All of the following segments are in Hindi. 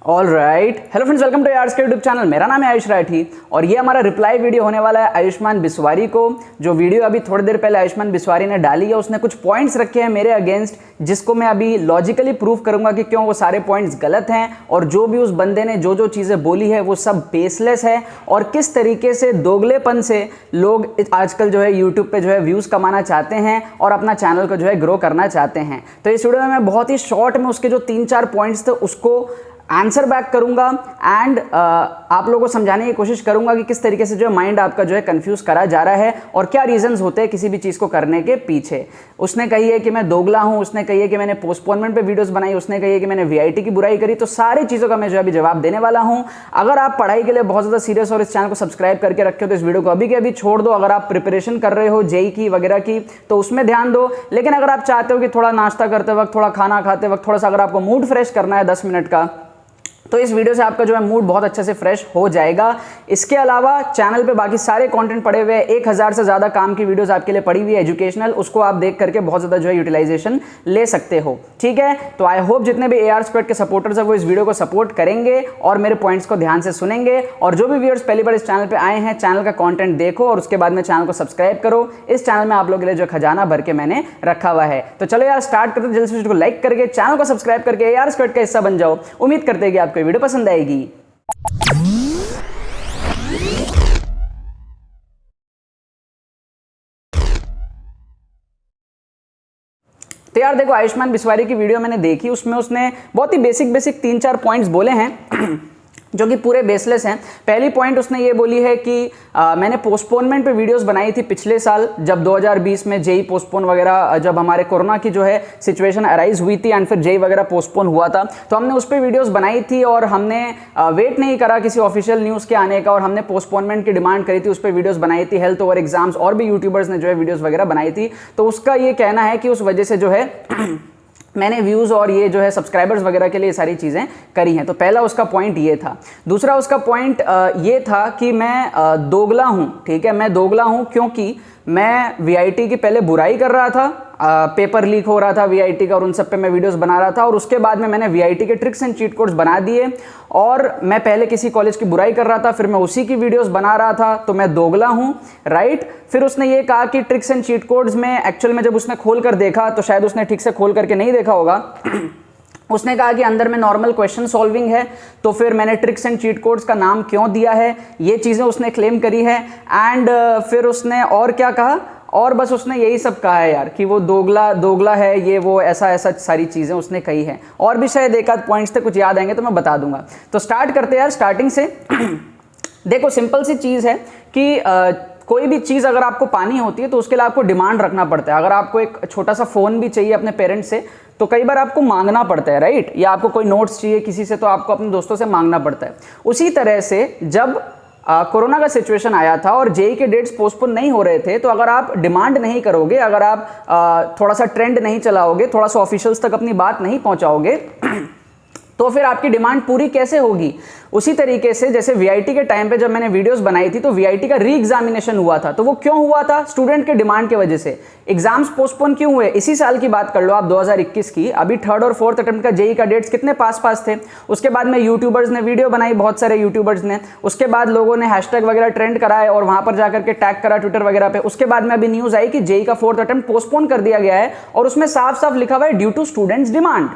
All right, hello friends, welcome to Arts के यूट्यूब चैनल। मेरा नाम है आयुष राठी और ये हमारा रिप्लाई वीडियो होने वाला है आयुष्मान बिस्वारी को। जो वीडियो अभी थोड़ी देर पहले आयुष्मान बिस्वारी ने डाली है, उसने कुछ पॉइंट्स रखे हैं मेरे अगेंस्ट, जिसको मैं अभी लॉजिकली प्रूव करूंगा कि क्यों वो सारे पॉइंट्स गलत हैं और जो भी उस बंदे ने जो चीज़ें बोली है वो सब बेसलेस है और किस तरीके से दोगलेपन से लोग आजकल जो है यूट्यूब पे जो है व्यूज़ कमाना चाहते हैं और अपना चैनल को जो है ग्रो करना चाहते हैं। तो इस वीडियो में मैं बहुत ही शॉर्ट में उसके जो 3-4 पॉइंट्स थे उसको आंसर बैक करूंगा एंड आप लोगों को समझाने की कोशिश करूंगा कि किस तरीके से जो है माइंड आपका जो है कंफ्यूज करा जा रहा है और क्या रीजंस होते हैं किसी भी चीज़ को करने के पीछे। उसने कही है कि मैं दोगला हूं, उसने कही है कि मैंने पोस्टपोनमेंट पे वीडियोस बनाई, उसने कही है कि मैंने वीआईटी की बुराई करी। तो सारी चीज़ों का मैं जो अभी जवाब देने वाला हूं। अगर आप पढ़ाई के लिए बहुत ज़्यादा सीरियस और इस चैनल को सब्सक्राइब करके रखे हो तो इस वीडियो को अभी के अभी छोड़ दो। अगर आप प्रिपरेशन कर रहे हो जेई की वगैरह की तो उसमें ध्यान दो, लेकिन अगर आप चाहते हो कि थोड़ा नाश्ता करते वक्त, थोड़ा खाना खाते वक्त, थोड़ा सा अगर आपको मूड फ्रेश करना है 10 मिनट का, तो इस वीडियो से आपका जो है मूड बहुत अच्छे से फ्रेश हो जाएगा। इसके अलावा चैनल पे बाकी सारे कंटेंट पड़े हुए हैं, 1000 से ज़्यादा काम की वीडियोस आपके लिए पड़ी हुई है एजुकेशनल, उसको आप देख करके बहुत ज़्यादा जो है यूटिलाइजेशन ले सकते हो। ठीक है, तो आई होप जितने भी AR स्क्वाड के सपोर्टर्स हैं वो इस वीडियो को सपोर्ट करेंगे और मेरे पॉइंट्स को ध्यान से सुनेंगे। और जो भी व्यूअर्स पहली बार इस चैनल पर आए हैं, चैनल का कॉन्टेंट देखो और उसके बाद में चैनल को सब्सक्राइब करो। इस चैनल में आप लोगों के लिए जो खजाना भर के मैंने रखा हुआ है। तो चलो यार स्टार्ट करते, जल्दी से वीडियो को लाइक करके चैनल को सब्सक्राइब करके AR स्क्वाड का हिस्सा बन जाओ। उम्मीद करते हैं कि आपको वीडियो पसंद आएगी। तो यार देखो, आयुष्मान बिस्वारी की वीडियो मैंने देखी, उसमें उसने बहुत ही बेसिक 3-4 पॉइंट्स बोले हैं जो कि पूरे बेसलेस हैं। पहली पॉइंट उसने ये बोली है कि मैंने पोस्टपोनमेंट पे वीडियोस बनाई थी पिछले साल, जब 2020 में जेई पोस्टपोन वगैरह, जब हमारे कोरोना की जो है सिचुएशन अराइज हुई थी एंड फिर जेई वगैरह पोस्टपोन हुआ था, तो हमने उस पर वीडियोस बनाई थी और हमने वेट नहीं करा किसी ऑफिशियल न्यूज़ के आने का और हमने पोस्टपोनमेंट की डिमांड करी थी, उस पर वीडियोज़ बनाई थी। हेल्थ ओवर एग्जाम्स और भी यूट्यूबर्स ने जो है वीडियोज़ वगैरह बनाई थी। तो उसका ये कहना है कि उस वजह से जो है मैंने व्यूज़ और ये जो है सब्सक्राइबर्स वगैरह के लिए सारी चीज़ें करी हैं। तो पहला उसका पॉइंट ये था। दूसरा उसका पॉइंट ये था कि मैं दोगला हूँ। ठीक है, मैं दोगला हूँ क्योंकि मैं वीआईटी की पहले बुराई कर रहा था, पेपर लीक हो रहा था वीआईटी का और उन सब पे मैं वीडियोस बना रहा था और उसके बाद में मैंने वीआईटी के ट्रिक्स एंड चीट कोड्स बना दिए और मैं पहले किसी कॉलेज की बुराई कर रहा था, फिर मैं उसी की वीडियोस बना रहा था, तो मैं दोगला हूँ, राइट। फिर उसने ये कहा कि ट्रिक्स एंड चीट कोड्स में एक्चुअल में जब उसने खोल कर देखा, तो शायद उसने ठीक से खोल करके नहीं देखा होगा, उसने कहा कि अंदर में नॉर्मल क्वेश्चन सॉल्विंग है, तो फिर मैंने ट्रिक्स एंड चीट कोड्स का नाम क्यों दिया है, ये चीज़ें उसने क्लेम करी है। एंड फिर उसने और क्या कहा, और बस उसने यही सब कहा है यार कि वो दोगला है, ये वो ऐसा सारी चीज़ें उसने कही है। और भी शायद एक आध पॉइंट्स थे, कुछ याद आएंगे तो मैं बता दूंगा। तो स्टार्ट करते हैं यार स्टार्टिंग से। देखो, सिंपल सी चीज़ है कि कोई भी चीज़ अगर आपको पानी होती है तो उसके लिए आपको डिमांड रखना पड़ता है। अगर आपको एक छोटा सा फ़ोन भी चाहिए अपने पेरेंट्स से तो कई बार आपको मांगना पड़ता है, राइट। या आपको कोई नोट्स चाहिए किसी से तो आपको अपने दोस्तों से मांगना पड़ता है। उसी तरह से जब कोरोना का सिचुएशन आया था और जेई के डेट्स पोस्टपोन नहीं हो रहे थे, तो अगर आप डिमांड नहीं करोगे, अगर आप थोड़ा सा ट्रेंड नहीं चलाओगे, थोड़ा सा ऑफिशियल्स तक अपनी बात नहीं पहुंचाओगे तो फिर आपकी डिमांड पूरी कैसे होगी। उसी तरीके से जैसे वीआईटी के टाइम पे जब मैंने वीडियोस बनाई थी तो वीआईटी का री एग्जामिनेशन हुआ था, तो वो क्यों हुआ था? स्टूडेंट के डिमांड की वजह से। एग्जाम्स पोस्टपोन क्यों हुए? इसी साल की बात कर लो आप, 2021 की। अभी 3rd और 4th अटेम्प्ट का जेई का डेट्स कितने पास थे। उसके बाद में यूट्यूबर्स ने वीडियो बनाई, बहुत सारे यूट्यूबर्स ने, उसके बाद लोगों ने हैशटैग वगैरह ट्रेंड कराए और वहां पर जाकर के टैग करा ट्विटर वगैरह पे। उसके बाद में अभी न्यूज आई कि जेई का 4th अटेम्प्ट पोस्टपोन कर दिया गया है और उसमें साफ साफ लिखा हुआ है ड्यू टू स्टूडेंट्स डिमांड।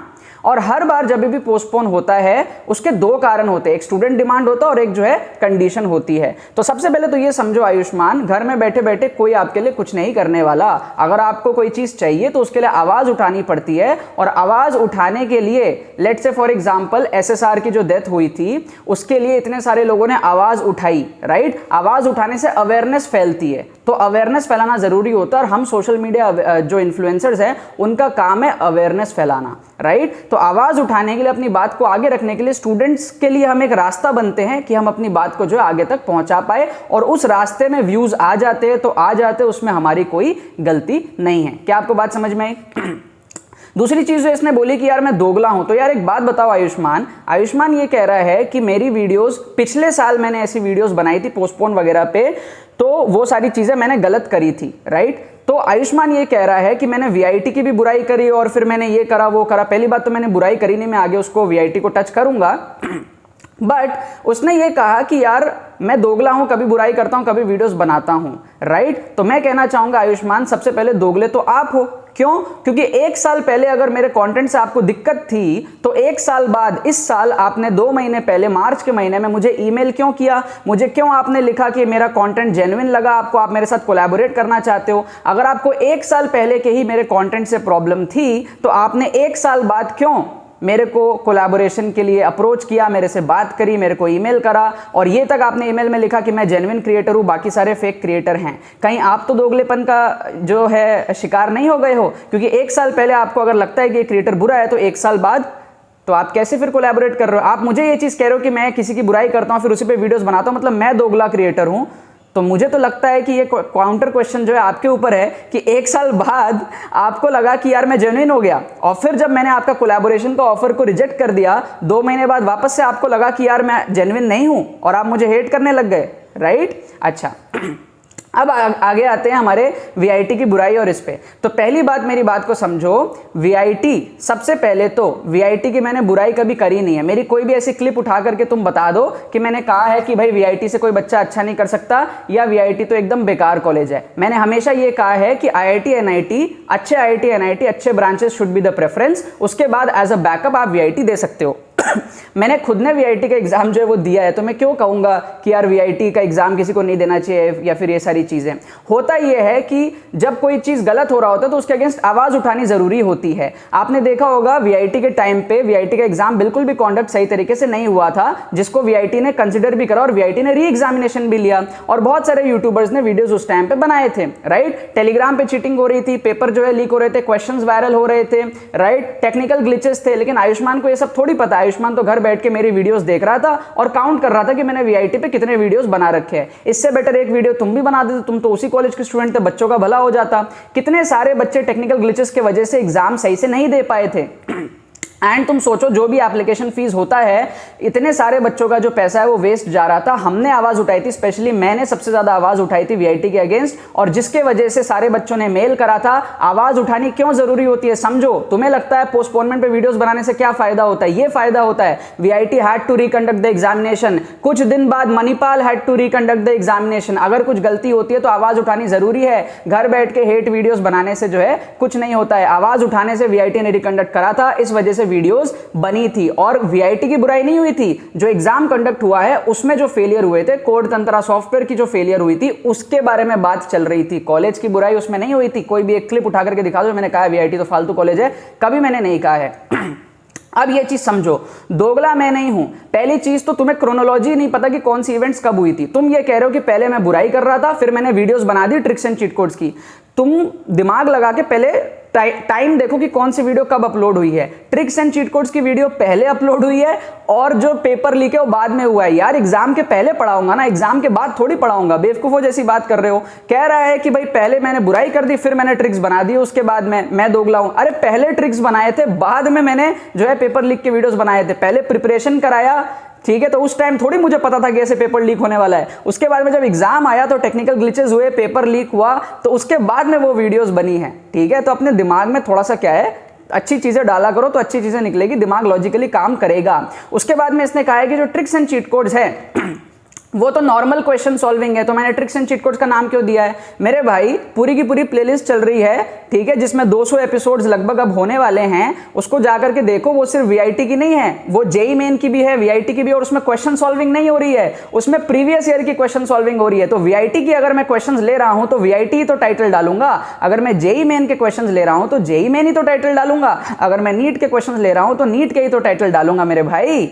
और हर बार जब भी पोस्टपोन होता है उसके 2 कारण होते हैं, एक स्टूडेंट डिमांड होता है और एक जो है कंडीशन होती है। तो सबसे पहले तो ये समझो आयुष्मान, घर में बैठे बैठे कोई आपके लिए कुछ नहीं करने वाला। अगर आपको कोई चीज चाहिए तो उसके लिए आवाज उठानी पड़ती है और आवाज उठाने के लिए, let's say for example SSR की जो डेथ हुई थी उसके लिए इतने सारे लोगों ने आवाज उठाई, राइट। आवाज उठाने से अवेयरनेस फैलती है, तो अवेयरनेस फैलाना जरूरी होता है और हम सोशल मीडिया जो इन्फ्लुएंसर्स हैं उनका काम है अवेयरनेस फैलाना, राइट। तो आवाज उठाने के लिए, अपनी बात को आगे रखने के लिए स्टूडेंट्स के लिए हम एक रास्ता बनते हैं कि हम अपनी बात को जो है आगे तक पहुंचा पाए और उस रास्ते में व्यूज आ जाते हैं तो आ जाते हैं, उसमें हमारी कोई गलती नहीं है। क्या आपको बात समझ में आई? दूसरी चीज जो इसने बोली कि यार मैं दोगला हूं, तो यार एक बात बताओ आयुष्मान ये कह रहा है कि मेरी वीडियोस, पिछले साल मैंने ऐसी वीडियोस बनाई थी पोस्टपोन वगैरह पे, तो वो सारी चीजें मैंने गलत करी थी, राइट। तो आयुष्मान ये कह रहा है कि मैंने वीआईटी की भी बुराई करी और फिर मैंने ये करा वो करा। पहली बात तो मैंने बुराई करी नहीं, मैं आगे उसको वीआईटी को टच करूंगा। बट उसने ये कहा कि यार मैं दोगला हूं, कभी बुराई करता हूं, कभी वीडियोस बनाता हूं, राइट। तो मैं कहना चाहूंगा आयुष्मान, सबसे पहले दोगले तो आप हो। क्यों? क्योंकि 1 साल पहले अगर मेरे कंटेंट से आपको दिक्कत थी तो 1 साल बाद इस साल आपने 2 महीने पहले मार्च के महीने में मुझे ईमेल क्यों किया, मुझे क्यों आपने लिखा कि मेरा कंटेंट जेन्युइन लगा आपको, आप मेरे साथ कोलैबोरेट करना चाहते हो। अगर आपको 1 साल पहले के ही मेरे कंटेंट से प्रॉब्लम थी तो आपने 1 साल बाद क्यों मेरे को कोलैबोरेशन के लिए अप्रोच किया, मेरे से बात करी, मेरे को ईमेल करा और ये तक आपने ईमेल में लिखा कि मैं जेन्युइन क्रिएटर हूं, बाकी सारे फेक क्रिएटर हैं। कहीं आप तो दोगलेपन का जो है शिकार नहीं हो गए हो? क्योंकि 1 साल पहले आपको अगर लगता है कि ये क्रिएटर बुरा है तो 1 साल बाद तो आप कैसे फिर कोलैबोरेट कर रहे हो? आप मुझे ये चीज कह रहे हो कि मैं किसी की बुराई करता हूं फिर उसी पे वीडियोस बनाता हूं, मतलब मैं दोगला क्रिएटर हूं। तो मुझे तो लगता है कि ये काउंटर क्वेश्चन जो है आपके ऊपर है कि 1 साल बाद आपको लगा कि यार मैं जेन्युइन हो गया और फिर जब मैंने आपका कोलैबोरेशन का ऑफर को रिजेक्ट कर दिया 2 महीने बाद वापस से आपको लगा कि यार मैं जेन्युइन नहीं हूं और आप मुझे हेट करने लग गए, राइट। अच्छा, अब आगे आते हैं हमारे वीआईटी की बुराई और इस पे। तो पहली बात, मेरी बात को समझो, वीआईटी, सबसे पहले तो वीआईटी की मैंने बुराई कभी करी नहीं है। मेरी कोई भी ऐसी क्लिप उठा करके तुम बता दो कि मैंने कहा है कि भाई वीआईटी से कोई बच्चा अच्छा नहीं कर सकता या वीआईटी तो एकदम बेकार कॉलेज है। मैंने हमेशा ये कहा है कि आईआईटी एनआईटी, अच्छे आईआईटी एनआईटी, अच्छे branches should be the preference, उसके बाद एज अ बैकअप आप वीआईटी दे सकते हो। मैंने खुद ने वीआईटी का एग्जाम जो है वो दिया है, तो मैं क्यों कहूंगा कि यार वीआईटी का एग्जाम किसी को नहीं देना चाहिए या फिर ये सारी चीजें। होता ये है कि जब कोई चीज गलत हो रहा होता है तो उसके अगेंस्ट आवाज उठानी जरूरी होती है। आपने देखा होगा वीआईटी के टाइम पे वीआईटी का एग्जाम बिल्कुल भी कॉन्डक्ट सही तरीके से नहीं हुआ था, जिसको वीआईटी ने कंसिडर भी करा और वीआईटी ने री एग्जामिनेशन भी लिया और बहुत सारे यूट्यूबर्स ने वीडियोस उस टाइम पे बनाए थे, राइट। टेलीग्राम पे चीटिंग हो रही थी, पेपर जो है लीक हो रहे थे, क्वेश्चंस वायरल हो रहे थे, राइट, टेक्निकल ग्लिचेस थे। लेकिन आयुष्मान को ये सब थोड़ी पता है। आयुष्मान तो घर बैठ के मेरी वीडियोस देख रहा था और काउंट कर रहा था कि मैंने वीआईटी पे कितने वीडियोस बना रखे हैं। इससे बेटर एक वीडियो तुम भी बना देते, तुम तो उसी कॉलेज के स्टूडेंट थे, बच्चों का भला हो जाता। कितने सारे बच्चे टेक्निकल ग्लिचेस की वजह से एग्जाम सही से नहीं दे पाए थे। एंड तुम सोचो, जो भी एप्लीकेशन फीस होता है, इतने सारे बच्चों का जो पैसा है वो वेस्ट जा रहा था। हमने आवाज उठाई थी, स्पेशली मैंने सबसे ज्यादा आवाज उठाई थी वीआईटी के अगेंस्ट, और जिसके वजह से सारे बच्चों ने मेल करा था। आवाज उठानी क्यों जरूरी होती है समझो। तुम्हें लगता है पोस्टपोनमेंट पे वीडियोस बनाने से क्या फायदा होता है? ये फायदा होता है, VIT had to reconduct the examination, कुछ दिन बाद Manipal had to reconduct the examination. अगर कुछ गलती होती है तो आवाज उठानी जरूरी है। घर बैठ के हेट वीडियोस बनाने से जो है कुछ नहीं होता है। आवाज उठाने से वीआईटी ने रिकंडक्ट करा था, इस वजह से वीडियोस बनी थी। और वीआईटी की बुराई नहीं हुई थी, जो एग्जाम कंडक्ट हुआ है उसमें जो फेलियर हुए थे, कोड तंत्रा सॉफ्टवेयर की जो फेलियर हुई थी उसके बारे में बात चल रही थी। कॉलेज की बुराई उसमें नहीं हुई थी। कोई भी एक क्लिप उठा करके दिखा दो, मैंने कहा वीआईटी तो फालतू कॉलेज है, कभी मैंने नहीं कहा है। अब ये चीज समझो, दोगला मैं नहीं हूं। पहली चीज तो तुम्हें क्रोनोलॉजी नहीं पता कि कौन सी इवेंट्स कब हुई थी। तुम ये कह रहे हो कि पहले मैं बुराई कर रहा था, फिर मैंने वीडियोस बना दी ट्रिक्स एंड चीट कोड्स की। तुम दिमाग लगा के पहले टाइम देखो कि कौन सी वीडियो कब अपलोड हुई है। ट्रिक्स एंड चीट कोड्स की वीडियो पहले अपलोड हुई है और जो पेपर लीक है वो बाद में हुआ है। यार एग्जाम के पहले पढ़ाऊंगा ना, एग्जाम के बाद थोड़ी पढ़ाऊंगा। बेवकूफो जैसी बात कर रहे हो। कह रहा है कि भाई पहले मैंने बुराई कर दी, फिर मैंने ट्रिक्स बना दी, उसके बाद मैं दोगला हूं। अरे पहले ट्रिक्स बनाए थे, बाद में मैंने जो है पेपर लीक के वीडियोस बनाए थे। पहले प्रिपरेशन कराया, ठीक है, तो उस टाइम थोड़ी मुझे पता था कि ऐसे पेपर लीक होने वाला है। उसके बाद में जब एग्जाम आया तो टेक्निकल ग्लिचेस हुए, पेपर लीक हुआ, तो उसके बाद में वो वीडियोस बनी है। ठीक है, तो अपने दिमाग में थोड़ा सा क्या है, अच्छी चीजें डाला करो तो अच्छी चीजें निकलेगी, दिमाग लॉजिकली काम करेगा। उसके बाद में इसने कहा है कि जो ट्रिक्स एंड चीट कोड्स है वो तो नॉर्मल क्वेश्चन सॉल्विंग है। तो मैंने ट्रिक्स एंड चीट कोड्स का नाम क्यों दिया है? मेरे भाई पूरी की पूरी प्लेलिस्ट चल रही है, ठीक है, जिसमें 200 एपिसोड्स लगभग अब होने वाले हैं। उसको जाकर के देखो, वो सिर्फ वीआईटी की नहीं है, वो जेईई मेन की भी है, वीआईटी की भी, और उसमें क्वेश्चन सॉल्विंग नहीं हो रही है, उसमें प्रीवियस ईयर की क्वेश्चन सॉल्विंग हो रही है। तो वीआईटी की अगर मैं क्वेश्चन ले रहा हूं तो वीआईटी ही तो टाइटल डालूंगा। अगर मैं जेईई मेन के क्वेश्चन ले रहा हूं तो जेईई मेन ही तो टाइटल डालूंगा। अगर मैं नीट के क्वेश्चन ले रहा हूं तो नीट के ही तो टाइटल डालूंगा मेरे भाई,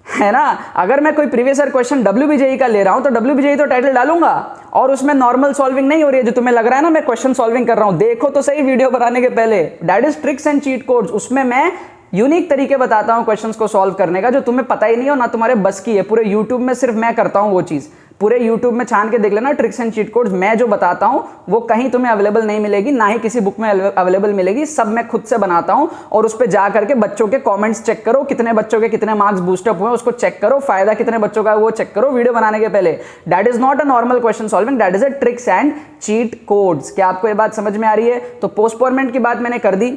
है ना। अगर मैं कोई प्रीवियस ईयर क्वेश्चन डब्ल्यूबीजेई का ले रहा हूं तो डब्ल्यूबीजेई तो टाइटल डालूंगा। और उसमें नॉर्मल सॉल्विंग नहीं हो रही है, जो तुम्हें लग रहा है ना मैं क्वेश्चन सॉल्विंग कर रहा हूं, देखो तो सही वीडियो बनाने के पहले। That is tricks and cheat codes. उसमें मैं यूनिक तरीके बताता हूं क्वेश्चंस को सॉल्व करने का, जो तुम्हें पता ही नहीं हो ना तुम्हारे बस की है। पूरे यूट्यूब में सिर्फ मैं करता हूं वो चीज। पूरे यूट्यूब में छान के देख लेना, ट्रिक्स एंड चीट कोड्स मैं जो बताता हूं वो कहीं तुम्हें अवेलेबल नहीं मिलेगी, ना ही किसी बुक में अवेलेबल मिलेगी, सब मैं खुद से बनाता हूं। और उस पर जा करके बच्चों के कमेंट्स चेक करो, कितने बच्चों के कितने मार्क्स बूस्टअप हुए उसको चेक करो, फायदा कितने बच्चों का वो चेक करो वीडियो बनाने के पहले। That is not a normal question solving, that is a tricks and cheat codes. क्या आपको ये बात समझ में आ रही है? तो पोस्टपोनमेंट की बात मैंने कर दी,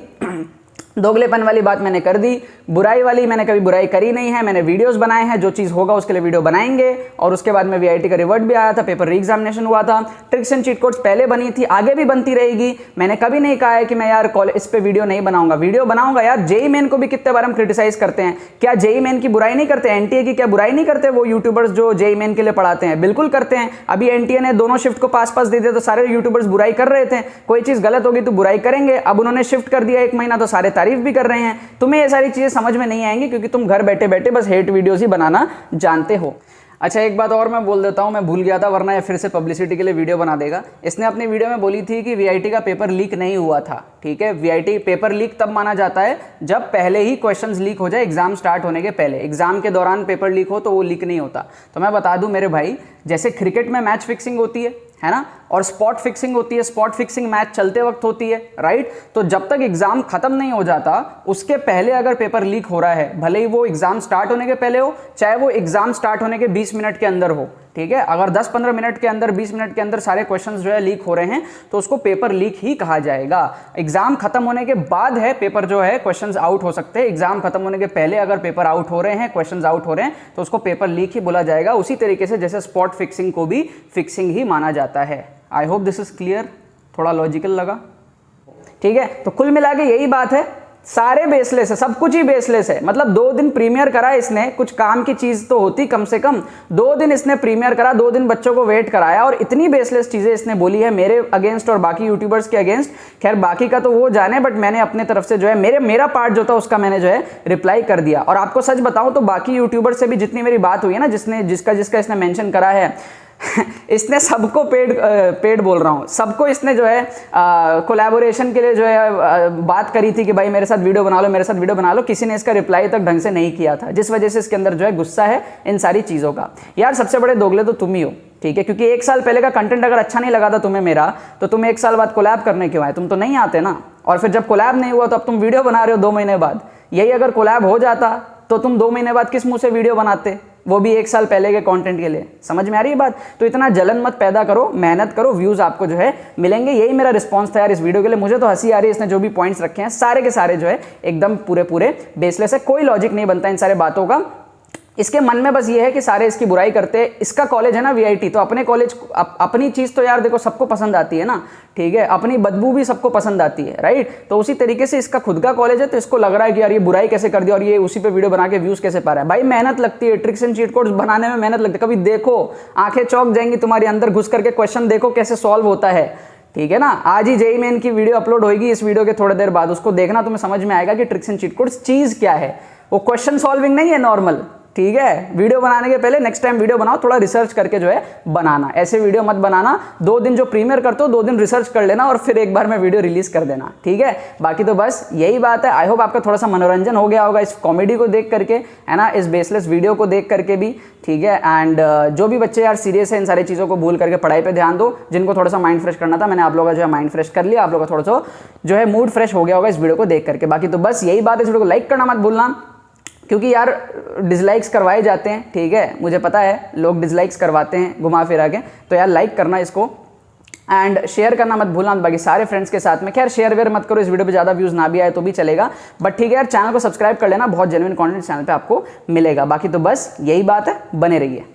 दोगलेपन वाली बात मैंने कर दी, बुराई वाली मैंने कभी बुराई करी नहीं है, मैंने वीडियोस बनाए हैं, जो चीज़ होगा उसके लिए वीडियो बनाएंगे। और उसके बाद में वीआईटी का रिवर्ट भी आया था, पेपर री एग्जामिनेशन हुआ था। ट्रिक्स एंड चीट कोड्स पहले बनी थी, आगे भी बनती रहेगी। मैंने कभी नहीं कहा है कि मैं यार इस पे वीडियो नहीं बनाऊंगा, वीडियो बनाऊंगा यार। जेई मेन को भी कितने बार हम क्रिटिसाइज करते हैं, क्या जेई मेन की बुराई नहीं करते? एनटीए की क्या बुराई नहीं करते वो यूट्यूबर्स जो जेई मेन के लिए पढ़ाते हैं? बिल्कुल करते हैं। अभी एनटीए ने दोनों शिफ्ट को पास दे दिया तो सारे यूट्यूबर्स बुराई कर रहे थे, कोई चीज़ गलत होगी तो बुराई करेंगे। अब उन्होंने शिफ्ट कर दिया 1 महीना तो सारे तारीफ भी कर रहे हैं। तुम्हें ये सारी चीजें समझ में नहीं आएंगी क्योंकि तुम घर बैठे बैठे बस हेट वीडियोस ही बनाना जानते हो। अच्छा, एक बात और मैं बोल देता हूं, मैं भूल गया था, वरना ये फिर से पब्लिसिटी के लिए वीडियो बना देगा। इसने अपनी वीडियो में बोली थी कि वीआईटी का पेपर लीक नहीं हुआ था। ठीक है, वीआईटी पेपर लीक तब माना जाता है जब पहले ही क्वेश्चंस लीक हो जाए, एग्जाम स्टार्ट होने के पहले। एग्जाम के दौरान पेपर लीक हो तो वो लीक नहीं होता। तो मैं बता दूं मेरे भाई, जैसे क्रिकेट में मैच फिक्सिंग होती है ना, और स्पॉट फिक्सिंग होती है, स्पॉट फिक्सिंग मैच चलते वक्त होती है, राइट। तो जब तक एग्जाम खत्म नहीं हो जाता उसके पहले अगर पेपर लीक हो रहा है, भले ही वो एग्जाम स्टार्ट होने के पहले हो, चाहे वो एग्जाम स्टार्ट होने के 20 मिनट के अंदर हो, ठीक है, अगर 10-15 मिनट के अंदर, 20 मिनट के अंदर सारे क्वेश्चंस जो है लीक हो रहे हैं तो उसको पेपर लीक ही कहा जाएगा। एग्जाम खत्म होने के बाद है पेपर जो है क्वेश्चंस आउट हो सकते हैं। एग्जाम खत्म होने के पहले अगर पेपर आउट हो रहे हैं, क्वेश्चंस आउट हो रहे हैं तो उसको पेपर लीक ही बोला जाएगा। उसी तरीके से जैसे स्पॉट फिक्सिंग को भी फिक्सिंग ही माना जाता है। I hope this is clear, थोड़ा लॉजिकल लगा, ठीक है। तो कुल मिला के यही बात है, सारे बेसलेस है, सब कुछ ही बेसलेस है। मतलब 2 दिन प्रीमियर करा इसने, कुछ काम की चीज तो होती कम से कम। 2 दिन इसने प्रीमियर करा, 2 दिन बच्चों को वेट कराया और इतनी बेसलेस चीजें इसने बोली है मेरे अगेंस्ट और बाकी यूट्यूबर्स के अगेंस्ट। खैर बाकी का तो वो जाने, बट मैंने अपने तरफ से जो है मेरा पार्ट जो था उसका मैंने जो है रिप्लाई कर दिया। और आपको सच बताऊं तो बाकी यूट्यूबर से भी जितनी मेरी बात हुई है ना, जिसका इसने मेंशन करा है इसने सबको पेड बोल रहा हूँ, सबको इसने जो है कोलैबोरेशन के लिए जो है बात करी थी कि भाई मेरे साथ वीडियो बना लो, मेरे साथ वीडियो बना लो। किसी ने इसका रिप्लाई तक ढंग से नहीं किया था, जिस वजह से इसके अंदर जो है गुस्सा है इन सारी चीज़ों का। यार सबसे बड़े दोगले तो तुम ही हो, ठीक है, क्योंकि 1 साल पहले का कंटेंट अगर अच्छा नहीं लगा था तुम्हें मेरा, तो तुम 1 साल बाद कोलैब करने क्यों आए? तुम तो नहीं आते ना। और फिर जब कोलैब नहीं हुआ तो अब तुम वीडियो बना रहे हो 2 महीने बाद। यही अगर कोलैब हो जाता तो तुम 2 महीने बाद किस मुंह से वीडियो बनाते, वो भी 1 साल पहले के कंटेंट के लिए? समझ में आ रही है बात? तो इतना जलन मत पैदा करो, मेहनत करो, व्यूज आपको जो है मिलेंगे। यही मेरा रिस्पांस था यार इस वीडियो के लिए। मुझे तो हंसी आ रही है, इसने जो भी पॉइंट्स रखे हैं सारे के सारे जो है एकदम पूरे बेसलेस है, कोई लॉजिक नहीं बनता इन सारे बातों का। इसके मन में बस ये है कि सारे इसकी बुराई करते हैं। इसका कॉलेज है ना वीआईटी, तो अपने कॉलेज अपनी चीज़ तो यार देखो सबको पसंद आती है ना, ठीक है, अपनी बदबू भी सबको पसंद आती है, राइट। तो उसी तरीके से इसका खुद का कॉलेज है, तो इसको लग रहा है कि यार ये बुराई कैसे कर दिया और ये उसी पे वीडियो बना के व्यूज कैसे पा रहा है। भाई मेहनत लगती है, ट्रिक्स एंड चीट कोड्स बनाने में मेहनत लगती है। कभी देखो, आंखें चौंक जाएंगी तुम्हारी, अंदर घुस करके क्वेश्चन देखो कैसे सॉल्व होता है, ठीक है ना। आज ही जेई मेन की वीडियो अपलोड होगी, इस वीडियो के थोड़ी देर बाद उसको देखना, तुम्हें समझ में आएगा कि ट्रिक्स एंड चीट कोड्स चीज क्या है। वो क्वेश्चन सॉल्विंग नहीं है नॉर्मल, ठीक है। वीडियो बनाने के पहले नेक्स्ट टाइम वीडियो बनाओ, थोड़ा रिसर्च करके जो है बनाना, ऐसे वीडियो मत बनाना। 2 दिन जो प्रीमियर करते हो 2 दिन रिसर्च कर लेना और फिर एक बार में वीडियो रिलीज कर देना, ठीक है। बाकी तो बस यही बात है। आई होप आपका थोड़ा सा मनोरंजन हो गया होगा इस कॉमेडी को देख करके, है ना, इस बेसलेस वीडियो को देख करके भी, ठीक है। एंड जो भी बच्चे यार सीरियस है, इन सारी चीज़ों को भूल करके पढ़ाई पे ध्यान दो। जिनको थोड़ा सा माइंड फ्रेश करना था, मैंने आप लोगों का जो है माइंड फ्रेश कर लिया, आप लोगों का थोड़ा सा जो है मूड फ्रेश हो गया होगा इस वीडियो को देख करके। बाकी तो बस यही बात है, इस वीडियो को लाइक करना मत भूलना, क्योंकि यार डिसलाइक्स करवाए जाते हैं, ठीक है, मुझे पता है लोग डिसलाइक्स करवाते हैं घुमा फिरा के, तो यार लाइक करना इसको एंड शेयर करना मत भूलना बाकी सारे फ्रेंड्स के साथ में। खैर शेयर वेयर मत करो, इस वीडियो पे ज़्यादा व्यूज़ ना भी आए तो भी चलेगा, बट ठीक है यार, चैनल को सब्सक्राइब कर लेना, बहुत जेन्युइन कंटेंट चैनल पे आपको मिलेगा। बाकी तो बस यही बात है, बने रहिए।